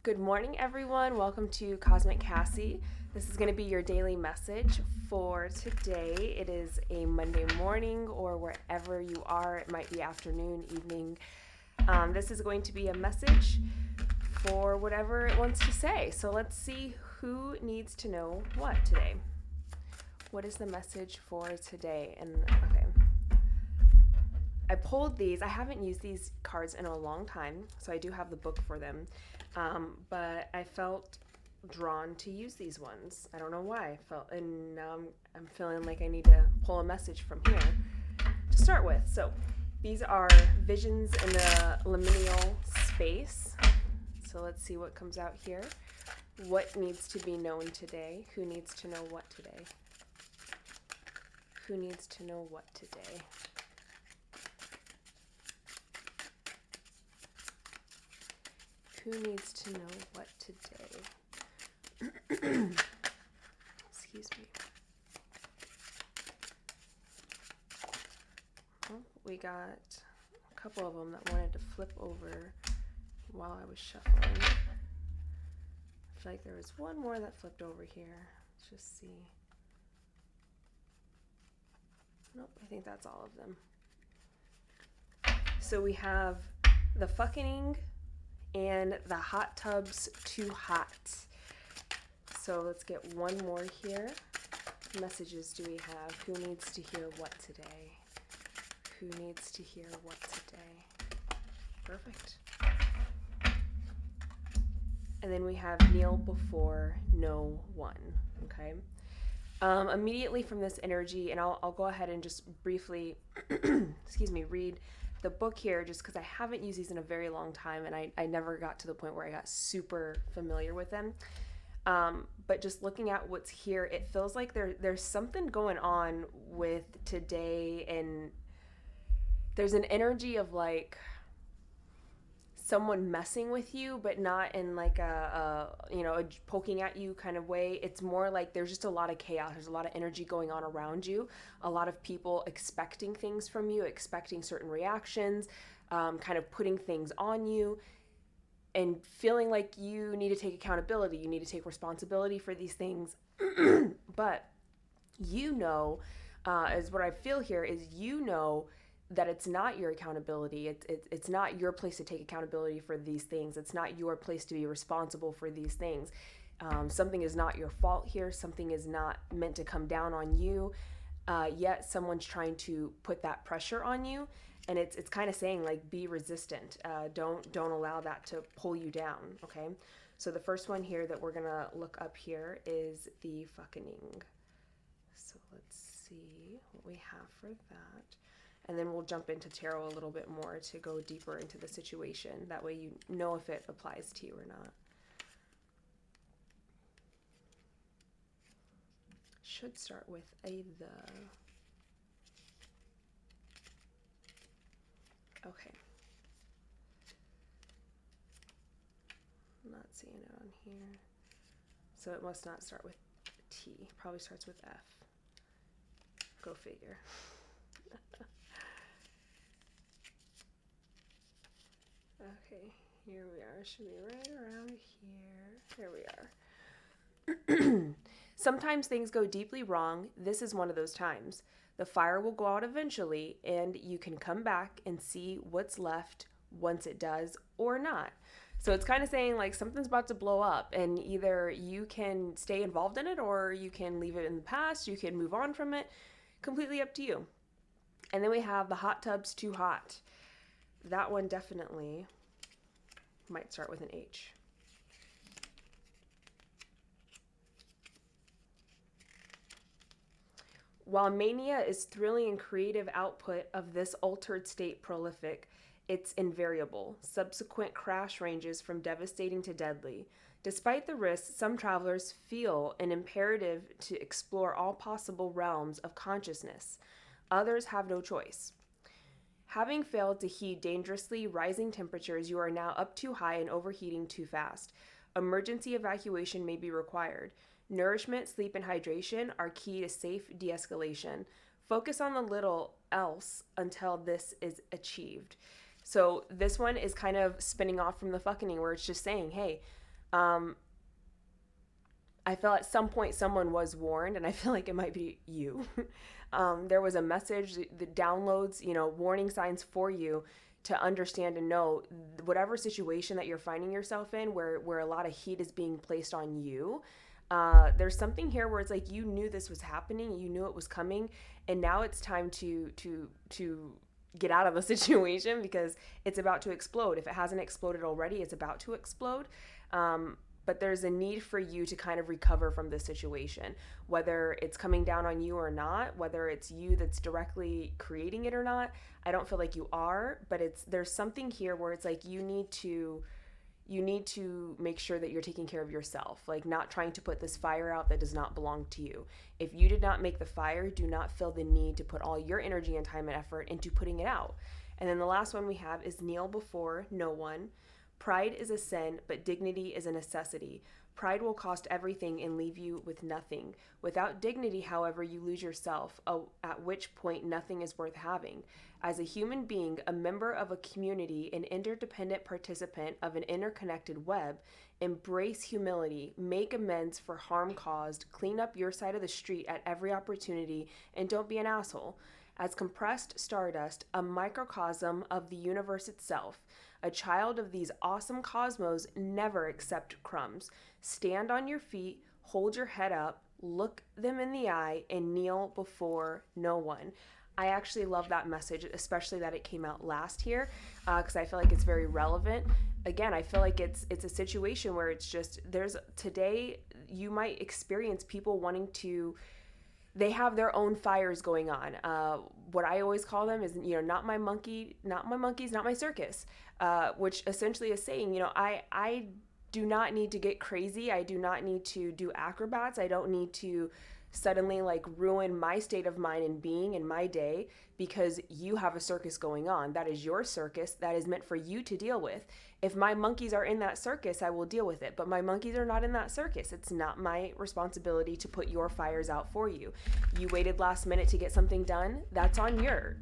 Good morning, everyone. Welcome to Cosmic Cassie. This is going to be your daily message for today. It is a Monday morning, or wherever you are. It might be afternoon, evening. This is going to be a message for whatever it wants to say. So let's see who needs to know what today. What is the message for today? Okay. I pulled these. I haven't used these cards in a long time, so I do have the book for them. But I felt drawn to use these ones. I don't know why. And now I'm feeling like I need to pull a message from here to start with. So these are visions in the liminal space. So let's see what comes out here. What needs to be known today? Who needs to know what today? Who needs to know what today? Who needs to know what today? Excuse me. Well, we got a couple of them that wanted to flip over while I was shuffling. I feel like there was one more that flipped over here. Let's just see. Nope, I think that's all of them. So we have the fucking and the hot tubs too hot. So let's get one more here. What messages do we have? Who needs to hear what today? Who needs to hear what today? Perfect. And then we have kneel before no one. Okay. Immediately from this energy, and I'll go ahead and just briefly, read the book here, just because I haven't used these in a very long time, and I never got to the point where I got super familiar with them. But just looking at what's here, it feels like there's something going on with today, and there's an energy of like someone messing with you, but not in like a poking at you kind of way. It's more like there's just a lot of chaos. There's a lot of energy going on around you. A lot of people expecting things from you, expecting certain reactions, kind of putting things on you, and feeling like you need to take accountability. You need to take responsibility for these things. But is what I feel here is that it's not your accountability. It's not your place to take accountability for these things. It's not your place to be responsible for these things. Something is not your fault here. Something is not meant to come down on you. Yet someone's trying to put that pressure on you, and it's kind of saying like be resistant. Don't allow that to pull you down. Okay. So the first one here that we're gonna look up here is the fucking. So let's see what we have for that. And then we'll jump into tarot a little bit more to go deeper into the situation. That way you know if it applies to you or not. Should start with the. Okay. I'm not seeing it on here. So it must not start with T. Probably starts with F. Go figure. Okay, here we are. Should be right around here. Here we are. Sometimes things go deeply wrong. This is one of those times. The fire will go out eventually, and you can come back and see what's left once it does or not. So it's kind of saying like something's about to blow up, and either you can stay involved in it or you can leave it in the past. You can move on from it. Completely up to you. And then we have the hot tubs too hot. That one definitely might start with an H. While mania is thrilling and creative output of this altered state prolific, it's invariable. Subsequent crash ranges from devastating to deadly. Despite the risks, some travelers feel an imperative to explore all possible realms of consciousness. Others have no choice. Having failed to heed dangerously rising temperatures, you are now up too high and overheating too fast. Emergency evacuation may be required. Nourishment, sleep, and hydration are key to safe de-escalation. Focus on the little else until this is achieved. So this one is kind of spinning off from the fucking, where it's just saying, hey, I feel at some point someone was warned, and I feel like it might be you. There was a message, the downloads, warning signs for you to understand and know whatever situation that you're finding yourself in, where a lot of heat is being placed on you. There's something here where it's like you knew this was happening, you knew it was coming, and now it's time to get out of the situation because it's about to explode. If it hasn't exploded already, it's about to explode. But there's a need for you to kind of recover from this situation, whether it's coming down on you or not, whether it's you that's directly creating it or not. I don't feel like you are, but there's something here where it's like you need to make sure that you're taking care of yourself, like not trying to put this fire out that does not belong to you. If you did not make the fire, do not feel the need to put all your energy and time and effort into putting it out. And then the last one we have is kneel before no one. Pride is a sin, but dignity is a necessity. Pride will cost everything and leave you with nothing. Without dignity, however, you lose yourself, at which point nothing is worth having. As a human being, a member of a community, an interdependent participant of an interconnected web, embrace humility, make amends for harm caused, clean up your side of the street at every opportunity, and don't be an asshole. As compressed stardust, a microcosm of the universe itself, a child of these awesome cosmos, never accept crumbs. Stand on your feet, hold your head up, look them in the eye, and kneel before no one. I actually love that message, especially that it came out last here, because I feel like it's very relevant. Again, I feel like it's a situation where it's just, today you might experience people wanting to, they have their own fires going on. What I always call them is, not my monkeys, not my circus, which essentially is saying, I do not need to get crazy. I do not need to do acrobats. I don't need to suddenly ruin my state of mind and being in my day because you have a circus going on. That is your circus. That is meant for you to deal with. If my monkeys are in that circus, I will deal with it. But my monkeys are not in that circus. It's not my responsibility to put your fires out for you. You waited last minute to get something done. That's on your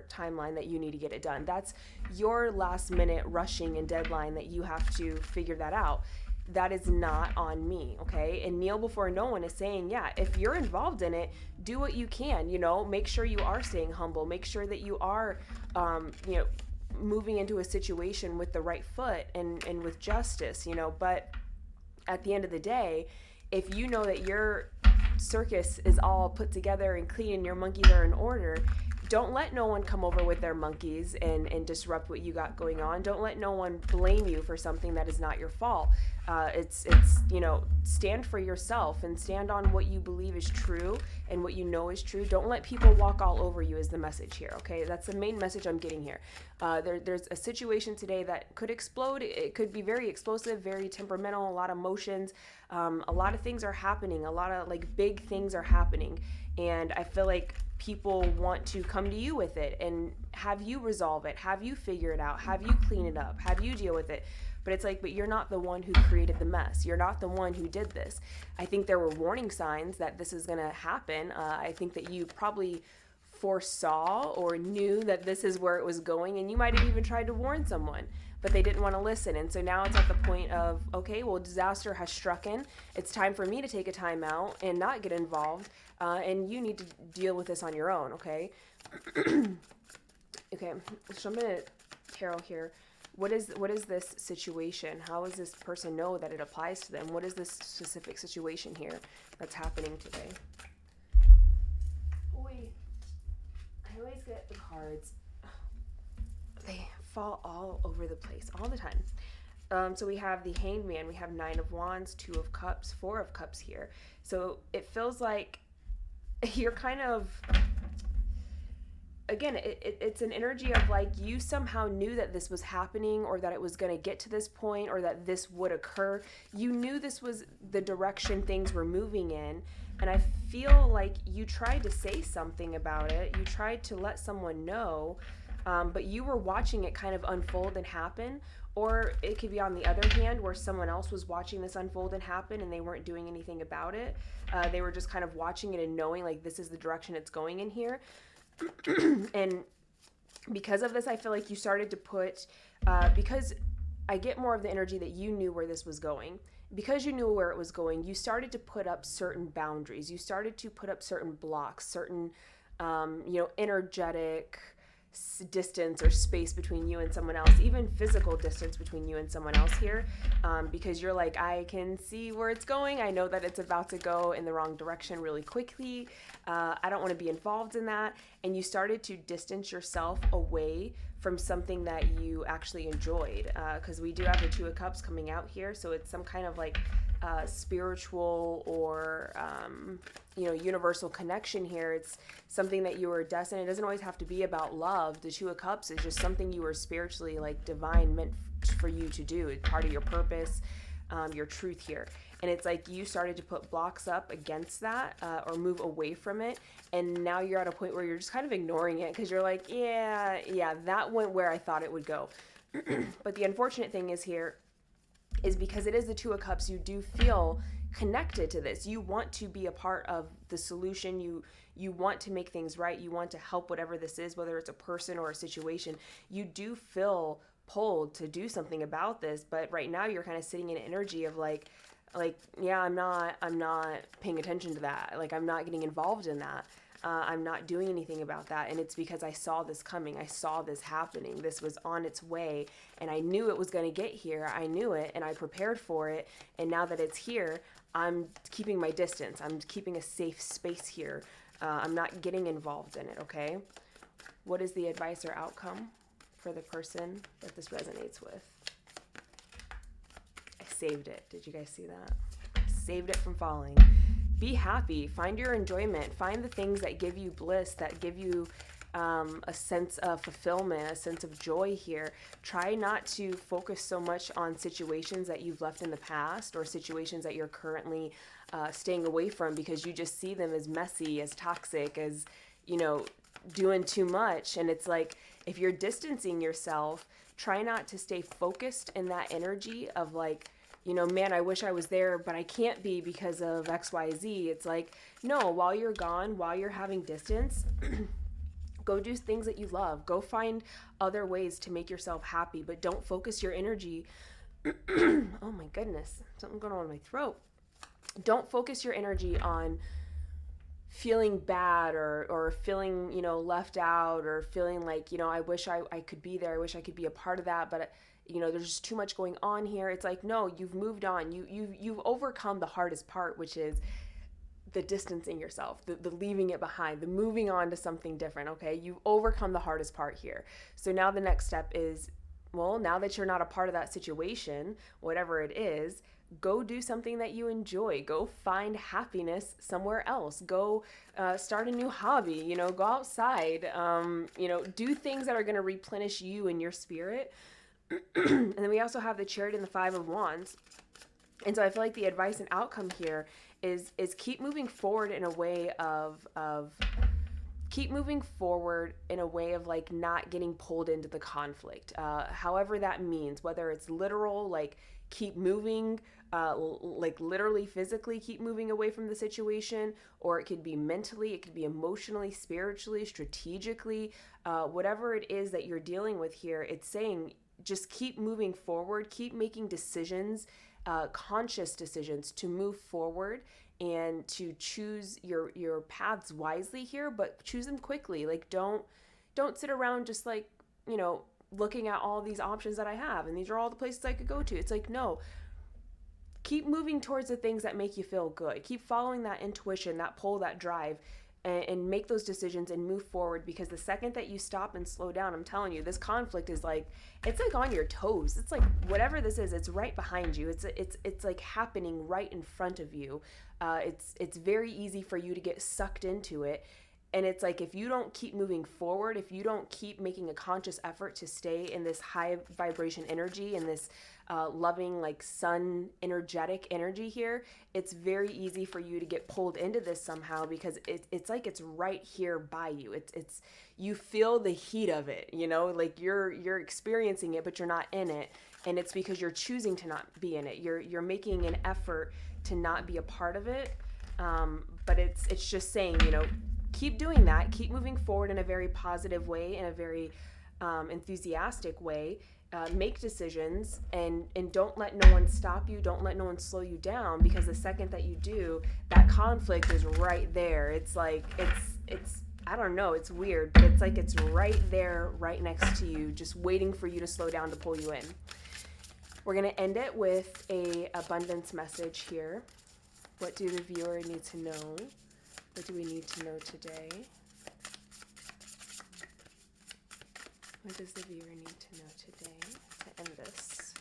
timeline that you need to get it done. That's your last minute rushing and deadline that you have to figure that out. That is not on me, okay? And kneel before no one is saying, yeah, if you're involved in it, do what you can, make sure you are staying humble, make sure that you are, moving into a situation with the right foot and with justice, but at the end of the day, if you know that your circus is all put together and clean and your monkeys are in order, don't let no one come over with their monkeys and disrupt what you got going on. Don't let no one blame you for something that is not your fault. It's stand for yourself and stand on what you believe is true and what you know is true. Don't let people walk all over you is the message here, okay? That's the main message I'm getting here. There's a situation today that could explode. It could be very explosive, very temperamental, a lot of emotions. A lot of things are happening. A lot of big things are happening. And I feel like people want to come to you with it and have you resolve it, have you figure it out, have you clean it up, have you deal with it. But it's but you're not the one who created the mess. You're not the one who did this. I think there were warning signs that this is going to happen. I think that you probably foresaw or knew that this is where it was going, and you might have even tried to warn someone, but they didn't want to listen. And so now it's at the point of, okay, well, disaster has struck in. It's time for me to take a time out and not get involved, and you need to deal with this on your own, okay? Okay, so I'm going to tarot here. What is this situation? How does this person know that it applies to them? What is this specific situation here that's happening today? Boy, I always get the cards. They fall all over the place all the time. So we have the Hanged Man, we have 9 of Wands, 2 of Cups, 4 of Cups here. So it feels like you're kind of, again, it's an energy of you somehow knew that this was happening or that it was going to get to this point or that this would occur. You knew this was the direction things were moving in. And I feel like you tried to say something about it. You tried to let someone know, but you were watching it kind of unfold and happen. Or it could be on the other hand where someone else was watching this unfold and happen and they weren't doing anything about it. They were just kind of watching it and knowing this is the direction it's going in here. And because of this, I feel like you started to put, because I get more of the energy that you knew where this was going. Because you knew where it was going, you started to put up certain boundaries. You started to put up certain blocks, certain, energetic distance or space between you and someone else, even physical distance between you and someone else here, because you're like, I can see where it's going. I know that it's about to go in the wrong direction really quickly. I don't want to be involved in that. And you started to distance yourself away from something that you actually enjoyed, because we do have the Two of Cups coming out here, so it's some kind of like spiritual or universal connection here. It's something that you were destined. It doesn't always have to be about love. The Two of Cups is just something you were spiritually, like, divine meant for you to do. It's part of your purpose, your truth here. And it's like you started to put blocks up against that, or move away from it. And now you're at a point where you're just kind of ignoring it because you're like, yeah, that went where I thought it would go. But the unfortunate thing is here is because it is the Two of Cups, you do feel connected to this. You want to be a part of the solution. You want to make things right. You want to help whatever this is, whether it's a person or a situation. You do feel pulled to do something about this, but right now you're kind of sitting in energy of like, yeah, I'm not paying attention to that. Like, I'm not getting involved in that. I'm not doing anything about that. And it's because I saw this coming. I saw this happening. This was on its way, and I knew it was going to get here. I knew it, and I prepared for it. And now that it's here, I'm keeping my distance. I'm keeping a safe space here. I'm not getting involved in it, okay? What is the advice or outcome for the person that this resonates with? I saved it. Did you guys see that? I saved it from falling. Be happy. Find your enjoyment. Find the things that give you bliss, that give you a sense of fulfillment, a sense of joy here. Try not to focus so much on situations that you've left in the past or situations that you're currently staying away from because you just see them as messy, as toxic, as, doing too much. And it's like, if you're distancing yourself, try not to stay focused in that energy of like, man, I wish I was there, but I can't be because of X, Y, Z. It's like, no, while you're gone, while you're having distance, go do things that you love. Go find other ways to make yourself happy, but don't focus your energy. Oh my goodness, something's going on in my throat. Don't focus your energy on feeling bad or feeling, left out or feeling like, I wish I could be there. I wish I could be a part of that, but there's just too much going on here. It's like, no, you've moved on. You've overcome the hardest part, which is the distancing yourself, the leaving it behind, the moving on to something different. Okay. You've overcome the hardest part here. So now the next step is, well, now that you're not a part of that situation, whatever it is, go do something that you enjoy. Go find happiness somewhere else. Go start a new hobby, go outside, do things that are going to replenish you and your spirit. And then we also have the Chariot and the Five of Wands. And so I feel like the advice and outcome here is keep moving forward in a way of like not getting pulled into the conflict. However that means, whether it's literal, like keep moving, like literally physically keep moving away from the situation, or it could be mentally, it could be emotionally, spiritually, strategically, whatever it is that you're dealing with here. It's saying just keep moving forward, keep making decisions, conscious decisions to move forward and to choose your paths wisely here, but choose them quickly. Like don't sit around just like, looking at all these options that I have and these are all the places I could go to. It's like, no, keep moving towards the things that make you feel good. Keep following that intuition, that pull, that drive, and make those decisions and move forward, because the second that you stop and slow down, I'm telling you, this conflict is like, it's like on your toes. It's like whatever this is, it's right behind you. It's like happening right in front of you. It's very easy for you to get sucked into it. And it's like, if you don't keep moving forward, if you don't keep making a conscious effort to stay in this high vibration energy and this loving, like sun energetic energy here, it's very easy for you to get pulled into this somehow, because it's like it's right here by you. It's you feel the heat of it, like you're experiencing it, but you're not in it. And it's because you're choosing to not be in it. You're making an effort to not be a part of it. But it's just saying, keep doing that, keep moving forward in a very positive way, in a very enthusiastic way, make decisions, and don't let no one stop you. Don't let no one slow you down, because the second that you do, that conflict is right there. It's like, it's I don't know, it's weird, but it's like it's right there, right next to you, just waiting for you to slow down to pull you in. We're going to end it with a abundance message here. What do the viewer need to know? What do we need to know today? What does the viewer need to know today to end this?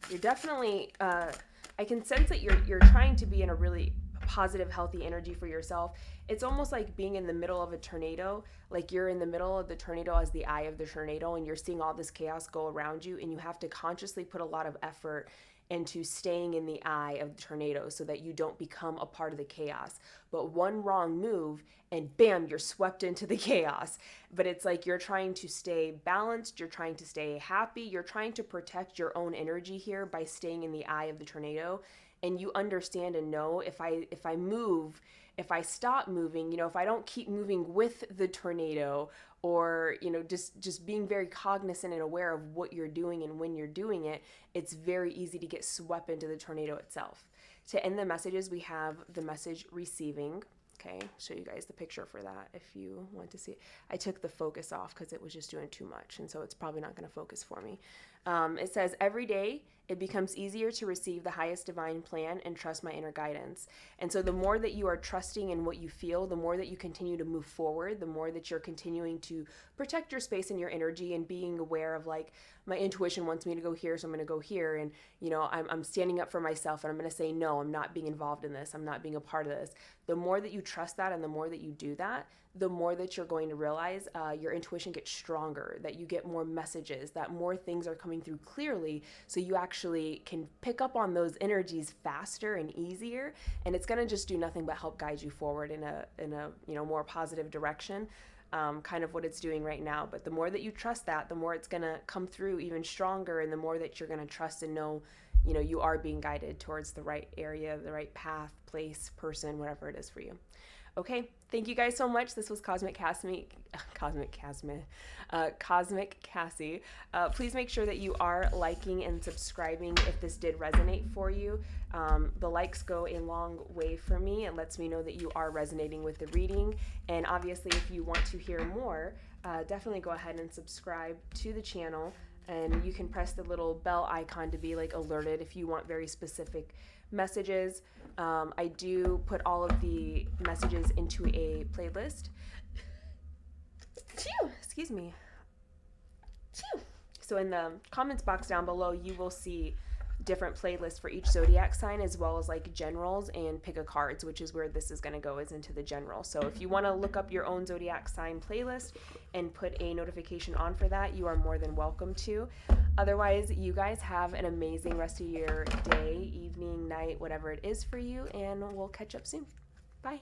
You're definitely, I can sense that you're trying to be in a really positive, healthy energy for yourself. It's almost like being in the middle of a tornado. Like you're in the middle of the tornado as the eye of the tornado, and you're seeing all this chaos go around you, and you have to consciously put a lot of effort into staying in the eye of the tornado so that you don't become a part of the chaos. But one wrong move and bam, you're swept into the chaos. But it's like you're trying to stay balanced, you're trying to stay happy, you're trying to protect your own energy here by staying in the eye of the tornado. And you understand and know, if I move, if I stop moving, if I don't keep moving with the tornado, or just being very cognizant and aware of what you're doing and when you're doing it, it's very easy to get swept into the tornado itself. To end the messages, we have the message receiving. Okay, show you guys the picture for that if you want to see it. I took the focus off because it was just doing too much, and so it's probably not going to focus for me. It says, every day it becomes easier to receive the highest divine plan and trust my inner guidance. And so the more that you are trusting in what you feel, the more that you continue to move forward, the more that you're continuing to protect your space and your energy, and being aware of, like, my intuition wants me to go here, so I'm going to go here. And, I'm standing up for myself, and I'm going to say, no, I'm not being involved in this. I'm not being a part of this. The more that you trust that, and the more that you do that, the more that you're going to realize your intuition gets stronger, that you get more messages, that more things are coming through clearly, so you actually can pick up on those energies faster and easier, and it's going to just do nothing but help guide you forward in a more positive direction, kind of what it's doing right now. But the more that you trust that, the more it's going to come through even stronger, and the more that you're going to trust and know you are being guided towards the right area, the right path, place, person, whatever it is for you. Okay, thank you guys so much. This was Cosmic Cassie. Please make sure that you are liking and subscribing if this did resonate for you. The likes go a long way for me. It lets me know that you are resonating with the reading. And obviously, if you want to hear more, definitely go ahead and subscribe to the channel. And you can press the little bell icon to be alerted if you want very specific messages. I do put all of the messages into a playlist. Excuse me. So in the comments box down below, you will see different playlists for each zodiac sign, as well as generals and pick a cards, which is where this is going to go, is into the general. So if you want to look up your own zodiac sign playlist and put a notification on for that, you are more than welcome to. Otherwise, you guys have an amazing rest of your day, evening, night, whatever it is for you, and we'll catch up soon. Bye.